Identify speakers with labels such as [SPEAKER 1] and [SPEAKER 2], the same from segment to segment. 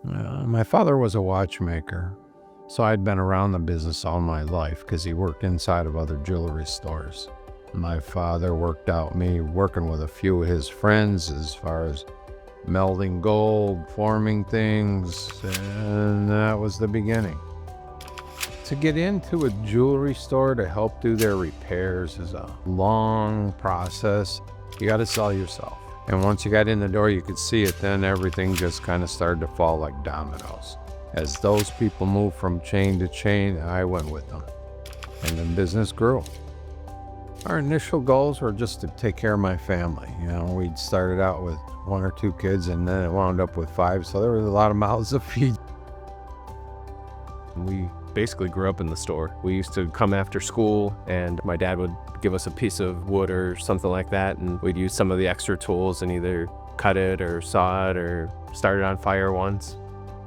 [SPEAKER 1] My father was a watchmaker, so I'd been around the business all my life because he worked inside of other jewelry stores. My father worked out me working with a few of his friends as far as melding gold, forming things, and that was the beginning. To get into a jewelry store to help do their repairs is a long process. You got to sell yourself. And once you got in the door, you could see it, then everything just kind of started to fall like dominoes. As those people moved from chain to chain, I went with them. And the business grew. Our initial goals were just to take care of my family. We'd started out with 1 or 2 kids, and then it wound up with 5, so there was a lot of mouths to feed.
[SPEAKER 2] We basically grew up in the store. We used to come after school, and my dad would give us a piece of wood or something like that, and we'd use some of the extra tools and either cut it or saw it or start it on fire once.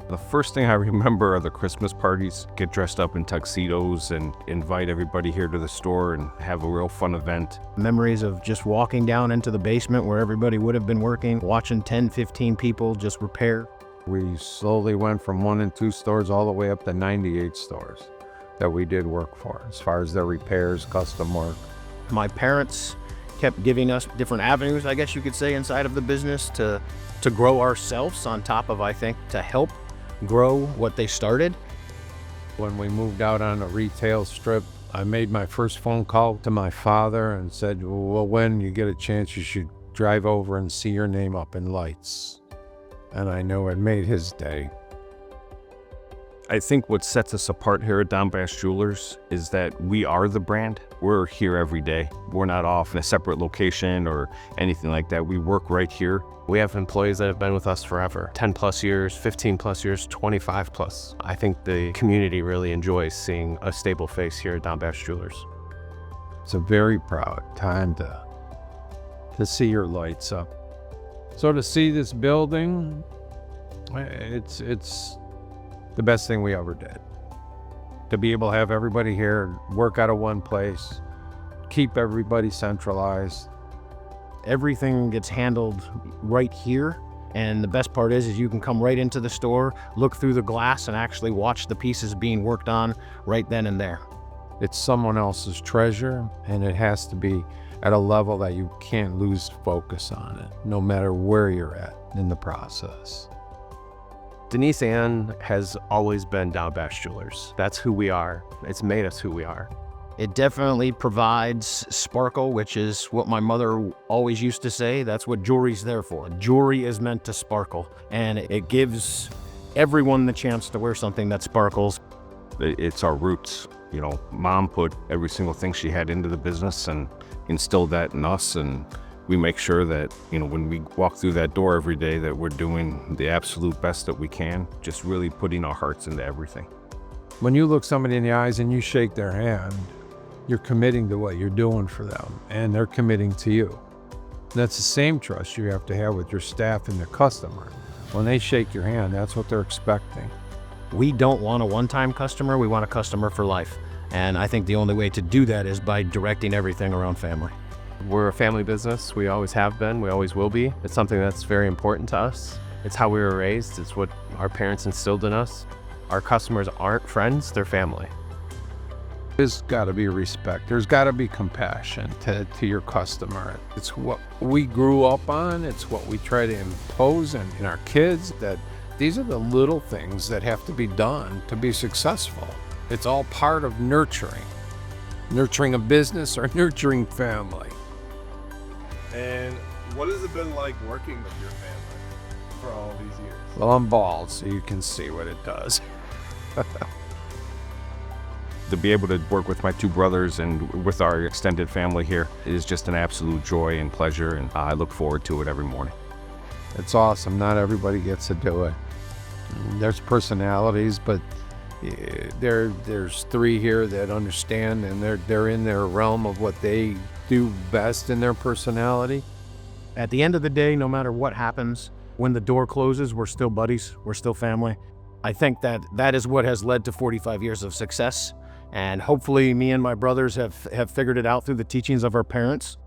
[SPEAKER 3] The first thing I remember are the Christmas parties. Get dressed up in tuxedos and invite everybody here to the store and have a real fun event.
[SPEAKER 4] Memories of just walking down into the basement where everybody would have been working, watching 10, 15 people just repair.
[SPEAKER 1] We slowly went from 1 and 2 stores all the way up to 98 stores that we did work for, as far as their repairs, custom work.
[SPEAKER 4] My parents kept giving us different avenues, I guess you could say, inside of the business to grow ourselves on top of, I think, to help grow what they started.
[SPEAKER 1] When we moved out on a retail strip, I made my first phone call to my father and said, well, when you get a chance, you should drive over and see your name up in lights. And I know it made his day.
[SPEAKER 3] I think what sets us apart here at Basch Jewelers is that we are the brand. We're here every day. We're not off in a separate location or anything like that. We work right here.
[SPEAKER 2] We have employees that have been with us forever, 10 plus years, 15 plus years, 25 plus. I think the community really enjoys seeing a stable face here at Basch Jewelers.
[SPEAKER 1] It's a very proud time to see your lights up. So to see this building, it's the best thing we ever did. To be able to have everybody here, work out of one place, keep everybody centralized.
[SPEAKER 4] Everything gets handled right here. And the best part is you can come right into the store, look through the glass, and actually watch the pieces being worked on right then and there.
[SPEAKER 1] It's someone else's treasure, and it has to be at a level that you can't lose focus on it, no matter where you're at in the process.
[SPEAKER 2] Denise Ann has always been Basch Jewelers. That's who we are. It's made us who we are.
[SPEAKER 4] It definitely provides sparkle, which is what my mother always used to say. That's what jewelry's there for. Jewelry is meant to sparkle, and it gives everyone the chance to wear something that sparkles.
[SPEAKER 3] It's our roots. Mom put every single thing she had into the business and instilled that in us, and we make sure that, when we walk through that door every day, that we're doing the absolute best that we can, just really putting our hearts into everything.
[SPEAKER 1] When you look somebody in the eyes and you shake their hand, you're committing to what you're doing for them, and they're committing to you. That's the same trust you have to have with your staff and the customer. When they shake your hand, that's what they're expecting.
[SPEAKER 4] We don't want a one-time customer, we want a customer for life. And I think the only way to do that is by directing everything around family.
[SPEAKER 2] We're a family business. We always have been. We always will be. It's something that's very important to us. It's how we were raised. It's what our parents instilled in us. Our customers aren't friends, they're family.
[SPEAKER 1] There's got to be respect. There's got to be compassion to your customer. It's what we grew up on. It's what we try to impose in our kids, that these are the little things that have to be done to be successful. It's all part of nurturing a business or nurturing family.
[SPEAKER 5] And what has it been like working with your family for all these years?
[SPEAKER 1] Well, I'm bald, so you can see what it does.
[SPEAKER 3] To be able to work with my 2 brothers and with our extended family here is just an absolute joy and pleasure, and I look forward to it every morning.
[SPEAKER 1] It's awesome. Not everybody gets to do it. There's personalities, but there's 3 here that understand, and they're in their realm of what they do best in their personality.
[SPEAKER 4] At the end of the day, no matter what happens, when the door closes, we're still buddies, we're still family. I think that is what has led to 45 years of success. And hopefully me and my brothers have figured it out through the teachings of our parents.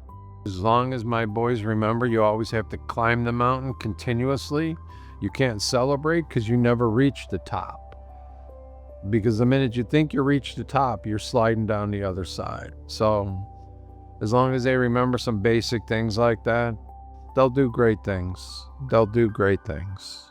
[SPEAKER 1] As long as my boys remember, you always have to climb the mountain continuously. You can't celebrate because you never reach the top. Because the minute you think you reach the top, you're sliding down the other side. So as long as they remember some basic things like that, they'll do great things. They'll do great things.